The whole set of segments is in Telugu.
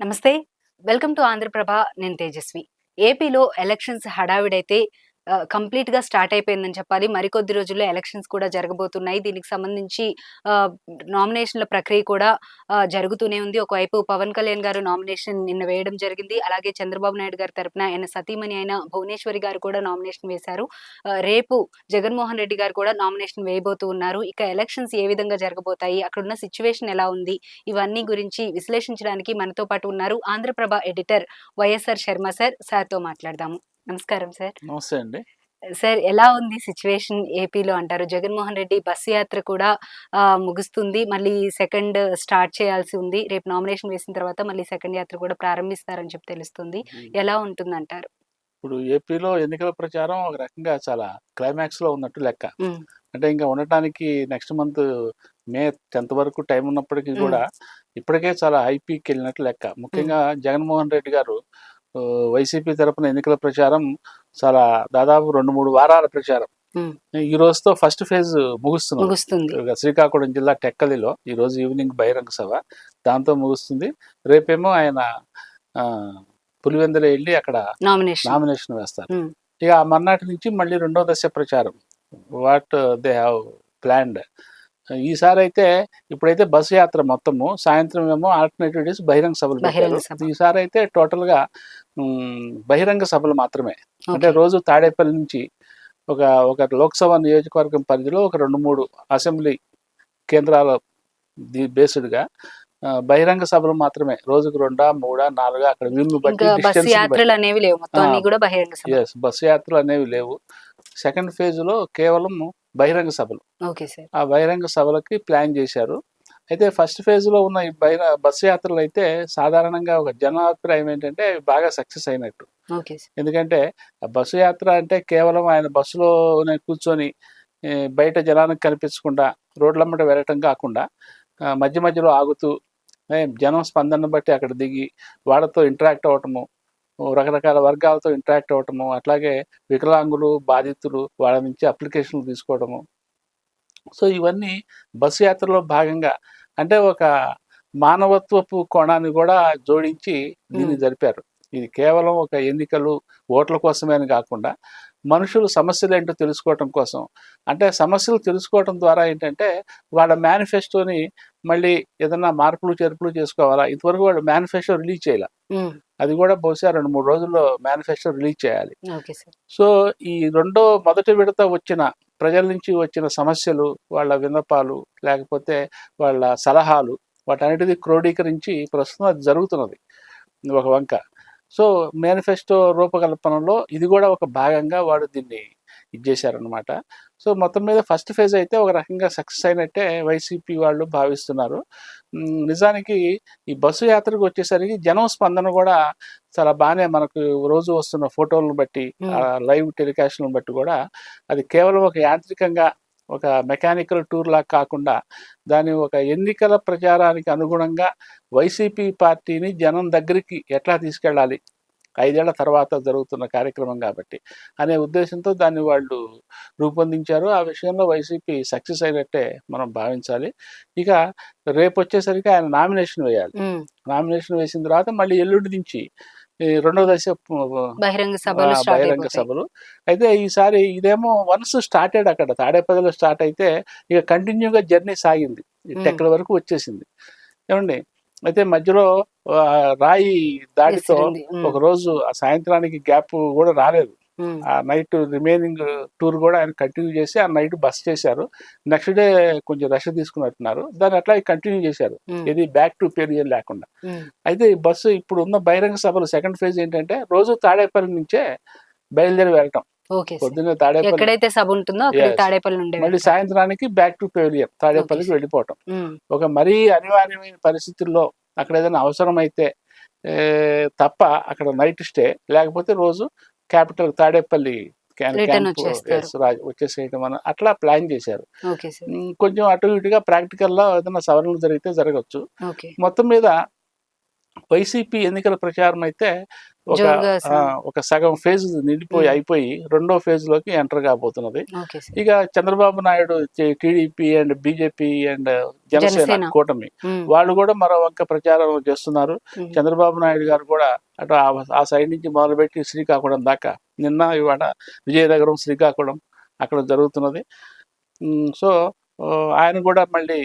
నమస్తే. Welcome to Andhra Prabha. నేను తేజస్వి. ఏపీలో ఎలక్షన్స్ హడావిడైతే కంప్లీట్‌గా స్టార్ట్ అయిపోయిందని చెప్పాలి. మరికొద్ది రోజుల్లో ఎలక్షన్స్ కూడా జరగబోతున్నాయి. దీనికి సంబంధించి ఆహ్, నామినేషన్‌ల ప్రక్రియ కూడా జరుగుతూనే ఉంది. ఒకవైపు పవన్ కళ్యాణ్ గారు నామినేషన్ నిన్న వేయడం జరిగింది. అలాగే చంద్రబాబు నాయుడు గారి తరపున ఆయన సతీమణి అయిన భువనేశ్వరి గారు కూడా నామినేషన్ వేశారు. రేపు జగన్మోహన్ రెడ్డి గారు కూడా నామినేషన్ వేయబోతూ ఉన్నారు. ఇక ఎలక్షన్స్ ఏ విధంగా జరగబోతాయి? అక్కడున్న సిట్యుయేషన్ ఎలా ఉంది? ఇవన్నీ గురించి విశ్లేషించడానికి మనతో పాటు ఉన్నారు ఆంధ్రప్రభ ఎడిటర్ వైఎస్ఆర్ శర్మ సార్. సార్‌తో మాట్లాడదాము. నమస్కారం సార్. నమస్తే అండి. సార్, ఎలా ఉంది సిట్యుయేషన్ ఏపీలో అంటారు? జగన్మోహన్ రెడ్డి బస్సు యాత్ర కూడా ముగుస్తుంది. మళ్ళీ సెకండ్ స్టార్ట్ చేయాల్సి ఉంది. రేపు నామినేషన్ వేసిన తర్వాత మళ్ళీ సెకండ్ యాత్ర కూడా ప్రారంభిస్తారని చెప్పి తెలుస్తుంది. ఎలా ఉంటుందంటారు? ఇప్పుడు ఏపీలో ఎన్నికల ప్రచారం ఒక రకంగా చాలా క్లైమాక్స్‌లో ఉన్నట్టు లెక్క. హ్మ్. అంటే ఇంకా ఉండటానికి నెక్స్ట్ మంత్ మే 10th వరకు టైం ఉన్నప్పటికీ హ్మ్. కూడా ఇప్పటికే చాలా హై పీక్‌కెళ్ళినట్టు లెక్క. ముఖ్యంగా జగన్మోహన్ రెడ్డి గారు వైసీపీ తరపున ఎన్నికల ప్రచారం చాలా దాదాపు 2, 3 వారాల ప్రచారం. హ్మ్. ఈ రోజుతో ఫస్ట్ ఫేజ్ ముగుస్తుంది. ముగుస్తుంది. శ్రీకాకుళం జిల్లా టెక్కలిలో ఈరోజు ఈవినింగ్ బహిరంగ సభ. దాంతో ముగుస్తుంది. రేపేమో ఆయన పులివెందులు వెళ్ళి అక్కడ నామినేషన్ వేస్తారు. హ్మ్. ఇక ఆ మర్నాటి నుంచి మళ్ళీ రెండో దశ ప్రచారం వాట్ దే హ్యావ్ ప్లాన్డ్. ఈసారి అయితే ఇప్పుడైతే బస్సు యాత్ర మొత్తము, సాయంత్రం ఏమో ఆల్టర్నేటివ్ డేస్ బహిరంగ సభలు పెట్టారు. ఈసారి అయితే టోటల్గా బహిరంగ సభలు మాత్రమే. అంటే రోజు తాడేపల్లి నుంచి ఒక లోక్సభ నియోజకవర్గం పరిధిలో ఒక 2-3 అసెంబ్లీ కేంద్రాల బేస్డ్గా బహిరంగ సభలు మాత్రమే. రోజుకు 2, 3, 4 అక్కడ వీలును బట్టి బస్సు యాత్రలు అనేవి లేవు. మొత్తం అన్ని కూడా బహిరంగ సభ. బస్సు యాత్రలు అనేవి లేవు. సెకండ్ ఫేజ్ లో కేవలం బహిరంగ సభలు. ఆ బహిరంగ సభలకి ప్లాన్ చేశారు. అయితే ఫస్ట్ ఫేజ్ లో ఉన్న ఈ బస్సు యాత్రలు అయితే సాధారణంగా ఒక జనాభిప్రాయం ఏంటంటే బాగా సక్సెస్ అయినట్టు. ఎందుకంటే బస్సు యాత్ర అంటే కేవలం ఆయన బస్సులోనే కూర్చొని బయట జనానికి కనిపించకుండా రోడ్లమ్మట వెళ్ళటం కాకుండా మధ్య మధ్యలో ఆగుతూ జనం స్పందనను బట్టి అక్కడ దిగి వాళ్ళతో ఇంటరాక్ట్ అవ్వటము, రకరకాల వర్గాలతో ఇంటరాక్ట్ అవ్వటము, అట్లాగే వికలాంగులు, బాధితులు వాళ్ళ నుంచి అప్లికేషన్లు తీసుకోవడము. సో ఇవన్నీ బస్సు యాత్రలో భాగంగా, అంటే ఒక మానవత్వపు కోణాన్ని కూడా జోడించి దీన్ని జరిపారు. ఇది కేవలం ఒక ఎన్నికలు, ఓట్ల కోసమే అని కాకుండా మనుషులు సమస్యలు ఏంటో తెలుసుకోవటం కోసం. అంటే సమస్యలు తెలుసుకోవటం ద్వారా ఏంటంటే వాళ్ళ మేనిఫెస్టోని మళ్ళీ ఏదన్నా మార్పులు చేర్పులు చేసుకోవాలా. ఇంతవరకు వాళ్ళు మేనిఫెస్టో రిలీజ్ చేయాల. అది కూడా బహుశా 2-3 రోజుల్లో మేనిఫెస్టో రిలీజ్ చేయాలి. సో ఈ మొదటి విడత వచ్చిన ప్రజల నుంచి వచ్చిన సమస్యలు, వాళ్ళ విన్నపాలు, లేకపోతే వాళ్ళ సలహాలు, వాటన్నిటిది క్రోడీకరించి ప్రస్తుతం అది జరుగుతున్నది ఒక వంక. సో మేనిఫెస్టో రూపకల్పనలో ఇది కూడా ఒక భాగంగా వాడు దీన్ని ఇచ్చేశారనమాట. సో మొత్తం మీద ఫస్ట్ ఫేజ్ అయితే ఒక రకంగా సక్సెస్ అయినట్టే వైసీపీ వాళ్ళు భావిస్తున్నారు. నిజానికి ఈ బస్సు యాత్రకు వచ్చేసరికి జనం స్పందన కూడా చాలా బాగానే మనకు రోజు వస్తున్న ఫోటోలను బట్టి, లైవ్ టెలికాస్ట్లను బట్టి కూడా అది కేవలం ఒక యాంత్రికంగా ఒక మెకానికల్ టూర్ లాగా కాకుండా దాని ఒక ఎన్నికల ప్రచారానికి అనుగుణంగా వైసీపీ పార్టీని జనం దగ్గరికి ఎట్లా తీసుకెళ్ళాలి, 5 ఏళ్ల తర్వాత జరుగుతున్న కార్యక్రమం కాబట్టి అనే ఉద్దేశంతో దాన్ని వాళ్ళు రూపొందించారు. ఆ విషయంలో వైసీపీ సక్సెస్ అయినట్టే మనం భావించాలి. ఇక రేపు వచ్చేసరికి ఆయన నామినేషన్ వేయాలి. నామినేషన్ వేసిన తర్వాత మళ్ళీ ఎల్లుండి నుంచి రెండో దశ బహిరంగ సభలు. అయితే ఈసారి ఇదేమో వన్స్ స్టార్టెడ్ అక్కడ తాడేపల్లిలో స్టార్ట్ అయితే ఇక కంటిన్యూగా జర్నీ సాగింది, టెక్కల వరకు వచ్చేసింది. ఏమండి, అయితే మధ్యలో రాయి దాడితో ఒక రోజు ఆ సాయంత్రానికి గ్యాప్ కూడా రాలేదు. ఆ నైట్ రిమైనింగ్ టూర్ కూడా ఆయన కంటిన్యూ చేసి ఆ నైట్ బస్ చేశారు. నెక్స్ట్ డే కొంచెం రష్ తీసుకున్నట్టున్నారు, దాన్ని అట్లా కంటిన్యూ చేశారు. ఇది బ్యాక్ టు పెరియడ్ లేకుండా. అయితే ఈ బస్సు ఇప్పుడు ఉన్న బహిరంగ సభలు సెకండ్ ఫేజ్ ఏంటంటే రోజు తాడేపల్లి నుంచే బయలుదేరి వెళ్ళటం. పొద్దున్నే తాడేపల్లి మళ్ళీ సాయంత్రానికి బ్యాక్ టు పెవిలియన్ తాడేపల్లికి వెళ్ళిపోవటం. ఒక మరీ అనివార్యమైన పరిస్థితుల్లో అక్కడ ఏదైనా అవసరం అయితే తప్ప అక్కడ నైట్ స్టే, లేకపోతే రోజు క్యాపిటల్ తాడేపల్లి వచ్చేసేయటం అని అట్లా ప్లాన్ చేశారు. కొంచెం అటు ఇటుగా ప్రాక్టికల్లో ఏదైనా సవరణలు జరిగితే జరగచ్చు. మొత్తం మీద వైసీపీ ఎన్నికల ప్రచారం అయితే ఒక జోరుగా ఒక సగం ఫేజ్ నిండిపోయి ఉమ్, అయిపోయి రెండో ఫేజ్ లోకి ఎంటర్ కాబోతున్నది. Okay sir. ఇక Chandrababu Naidu TDP and BJP and Janasena Janasena. కూటమి ఉమ్, వాళ్ళు కూడా మరో వంక ప్రచారం చేస్తున్నారు. ఉమ్, చంద్రబాబు నాయుడు గారు కూడా అటు ఆ సైడ్ నుంచి మొదలుపెట్టి శ్రీకాకుళం దాకా నిన్న ఇవాళ విజయనగరం, శ్రీకాకుళం అక్కడ జరుగుతున్నది. సో ఆయన కూడా మళ్ళీ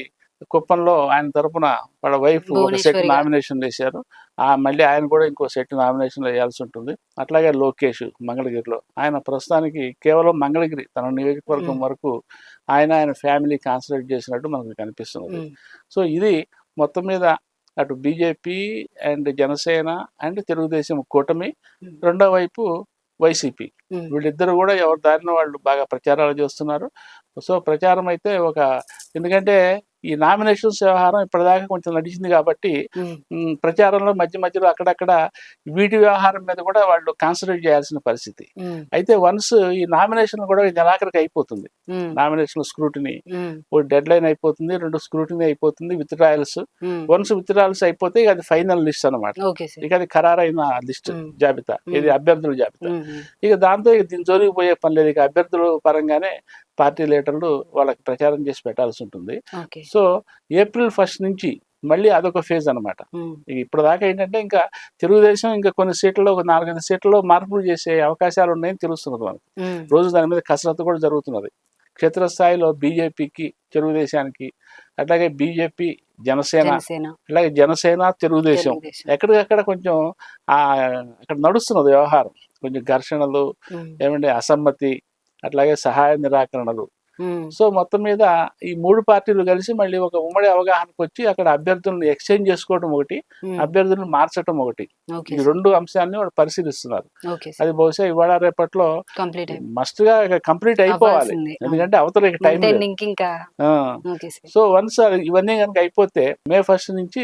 కుప్పంలో ఆయన తరపున వాళ్ళ వైఫ్ ఒక సెట్ భువనేశ్వరి గారు. నామినేషన్ వేశారు. మళ్ళీ ఆయన కూడా ఇంకో సెట్ నామినేషన్ వేయాల్సి ఉంటుంది. అట్లాగే లోకేష్ మంగళగిరిలో ఆయన ప్రస్తుతానికి కేవలం మంగళగిరి తన నియోజకవర్గం ఉమ్, వరకు ఆయన ఫ్యామిలీ కాన్సన్ట్రేట్ చేసినట్టు మనకు కనిపిస్తున్నది. ఉమ్, సో ఇది మొత్తం మీద అటు BJP and Janasena and Telugu Desam కూటమి, ఉమ్, రెండో వైపు వైసీపీ, ఉమ్, వీళ్ళిద్దరు కూడా ఎవరి దారిన వాళ్ళు బాగా ప్రచారాలు చేస్తున్నారు. సో ప్రచారం అయితే ఎందుకంటే ఈ నామినేషన్స్ వ్యవహారం ఇప్పటిదాకా కొంచెం నడిచింది కాబట్టి ఉమ్, ప్రచారంలో మధ్య మధ్యలో అక్కడక్కడ వీటి వ్యవహారం మీద కూడా వాళ్ళు కాన్సన్ట్రేట్ చేయాల్సిన పరిస్థితి. ఉమ్, అయితే వన్స్ ఈ నామినేషన్ కూడా ఈ నెలాఖరికి అయిపోతుంది. ఉమ్, నామినేషన్ స్క్రూటినీ ఉమ్, ఒక డెడ్ లైన్ అయిపోతుంది, 2 స్క్రూటినీ అయిపోతుంది, with trials. Um, once with trials అయిపోతే ఇక అది ఫైనల్ లిస్ట్ అన్నమాట. Okay sir. ఇక అది ఖరారైన లిస్ట్ ఉమ్, జాబితా, ఇది ఉమ్, అభ్యర్థుల జాబితా. ఉమ్, ఉమ్, ఇక దాంతో ఇక దీని జోలికి పోయే పని లేదు. ఇక అభ్యర్థుల పరంగానే పార్టీ లీడర్లు వాళ్ళకి ప్రచారం చేసి పెట్టాల్సి ఉంటుంది. ఓకే. సో ఏప్రిల్ 1 నుంచి మళ్ళీ అదొక ఫేజ్ అనమాట. ఉమ్, ఇప్పుడు దాకా ఏంటంటే ఇంకా తెలుగుదేశం ఇంకా కొన్ని సీట్లలో ఒక 4-5 సీట్లలో మార్పులు చేసే అవకాశాలు ఉన్నాయని తెలుస్తున్నది మనకు. ఉమ్, రోజు దాని మీద కసరత్తు కూడా జరుగుతున్నది. క్షేత్రస్థాయిలో బీజేపీకి, తెలుగుదేశానికి, అట్లాగే బీజేపీ జనసేన, జనసేన, అట్లాగే జనసేన తెలుగుదేశం తెలుగుదేశం. ఎక్కడికక్కడ కొంచెం అక్కడ నడుస్తున్నది వ్యవహారం. కొంచెం ఘర్షణలు, ఉమ్, ఏమంటే అసమ్మతి, అట్లాగే సహాయ నిరాకరణలు. ఉమ్, సో మొత్తం మీద ఈ 3 పార్టీలు కలిసి మళ్ళీ ఒక ఉమ్మడి అవగాహనకు వచ్చి అక్కడ అభ్యర్థులను ఎక్స్చేంజ్ చేసుకోవడం ఒకటి, ఉమ్, అభ్యర్థులను మార్చడం ఒకటి, ఓకే ఈ సార్. 2 అంశాన్ని వాళ్ళు పరిశీలిస్తున్నారు. Okay sir. అది బహుశా ఇవాళ రేపట్లో కంప్లీట్ మస్ట్ గా కంప్లీట్ అయిపోవాలి. అవ్వాల్సిందే. ఎందుకంటే అవతల టైం లేదు. ఇంకా ఓకే సార్. సో వన్స్ ఇవన్నీ కనుక అయిపోతే మే 1 నుంచి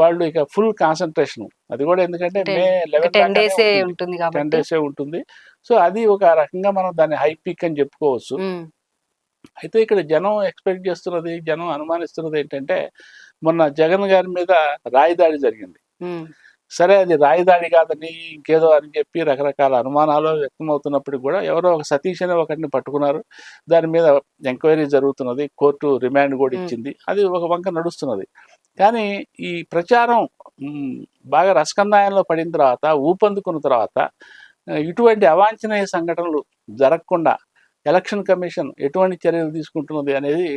వాళ్ళు ఇక ఫుల్ కాన్సన్ట్రేషన్. అది కూడా ఎందుకంటే మే 11 10 డేస్ ఉంటుంది 10 కాబట్టి. డేసే ఉంటుంది. సో అది ఒక రకంగా మనం దాన్ని హై పీక్ అని చెప్పుకోవచ్చు. ఉమ్, అయితే ఇక్కడ జనం ఎక్స్పెక్ట్ చేస్తున్నది, జనం అనుమానిస్తున్నది ఏంటంటే మొన్న జగన్ గారి మీద రాయిదాడి జరిగింది. ఉమ్, సరే అది రాయిదాడి కాదని ఇంకేదో అని చెప్పి రకరకాల అనుమానాలు వ్యక్తమవుతున్నప్పటికీ కూడా ఎవరో ఒక సతీష్ అనే ఒకరిని పట్టుకున్నారు. దాని మీద ఎంక్వైరీ జరుగుతున్నది, కోర్టు రిమాండ్ కూడా ఇచ్చింది, అది ఒక వంక నడుస్తున్నది. కానీ ఈ ప్రచారం బాగా రసకందాయంలో పడిన తర్వాత, ఊపందుకున్న తర్వాత ఇటువంటి అవాంఛనీయ సంఘటనలు జరగకుండా ఎలక్షన్ కమిషన్ ఎటువంటి చర్యలు తీసుకుంటున్నది అనేది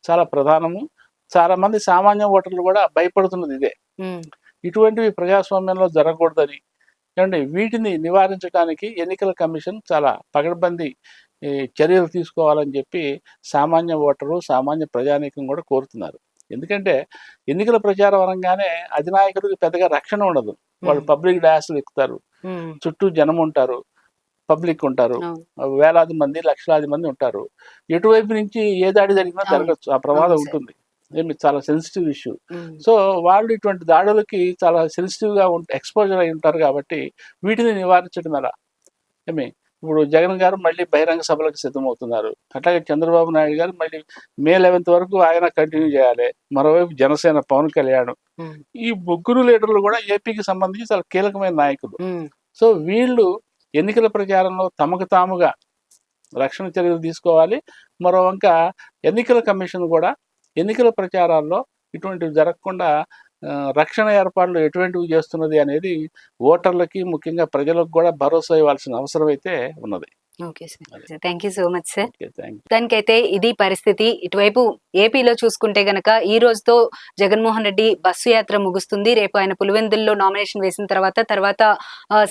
చాలా ప్రధానము. చాలా మంది సామాన్య ఓటర్లు కూడా భయపడుతున్నది ఇదే. ఉమ్, ఇటువంటివి ప్రజాస్వామ్యంలో జరగకూడదని, ఏమంటే వీటిని నివారించడానికి ఎన్నికల కమిషన్ చాలా పకడ్బందీ చర్యలు తీసుకోవాలని చెప్పి సామాన్య ఓటరు, సామాన్య ప్రజానీకం కూడా కోరుతున్నారు. ఎందుకంటే ఎన్నికల ప్రచారం అనగానే అధినాయకుడికి పెద్దగా రక్షణ ఉండదు. వాళ్ళు పబ్లిక్ డయాస్లు ఎక్కుతారు, ఉమ్, చుట్టూ జనం ఉంటారు, పబ్లిక్ ఉంటారు, అవును. వేలాది మంది, లక్షలాది మంది ఉంటారు. ఎటువైపు నుంచి ఏ దాడి జరిగినా అవును. జరగచ్చు, ఆ ప్రమాదం అవును సార్. ఉంటుంది. చాలా సెన్సిటివ్ ఇష్యూ. ఉమ్, సో వాళ్ళు ఇటువంటి దాడులకి చాలా సెన్సిటివ్గా ఎక్స్పోజర్ అయి ఉంటారు కాబట్టి వీటిని నివారించడం ఎలా? ఇప్పుడు జగన్ గారు మళ్ళీ బహిరంగ సభలకు సిద్ధమవుతున్నారు. అట్లాగే చంద్రబాబు నాయుడు గారు మళ్ళీ మే 11 వరకు ఆయన కంటిన్యూ చేయాలి. మరోవైపు జనసేన పవన్ కళ్యాణ్, ఉమ్, ఈ ముగ్గురు లీడర్లు కూడా ఏపీకి సంబంధించి చాలా కీలకమైన నాయకులు. ఉమ్, సో వీళ్ళు ఎన్నికల ప్రచారంలో తమకు తాముగా రక్షణ చర్యలు తీసుకోవాలి. మరో వంక ఎన్నికల కమిషన్ కూడా ఎన్నికల ప్రచారాల్లో ఇటువంటివి జరగకుండా రక్షణ ఏర్పాట్లు ఎటువంటివి చేస్తున్నది అనేది ఓటర్లకి, ముఖ్యంగా ప్రజలకు కూడా భరోసా ఇవ్వాల్సిన అవసరం అయితే ఉన్నది. Okay sir. Thank you so much sir. Thank you. దానికైతే ఇది పరిస్థితి. ఇటువైపు ఏపీలో చూసుకుంటే గనక ఈ రోజుతో జగన్మోహన్ రెడ్డి బస్సు యాత్ర ముగుస్తుంది. రేపు ఆయన పులివెందుల్లో నామినేషన్ వేసిన తర్వాత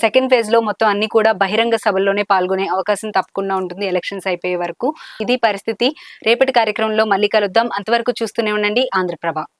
సెకండ్ ఫేజ్ లో మొత్తం అన్ని కూడా బహిరంగ సభల్లోనే పాల్గొనే అవకాశం తప్పకుండా ఉంటుంది ఎలక్షన్స్ అయిపోయే వరకు. ఇది పరిస్థితి. రేపటి కార్యక్రమంలో మళ్ళీ కలుద్దాం. అంతవరకు చూస్తూనే ఉండండి ఆంధ్రప్రభ.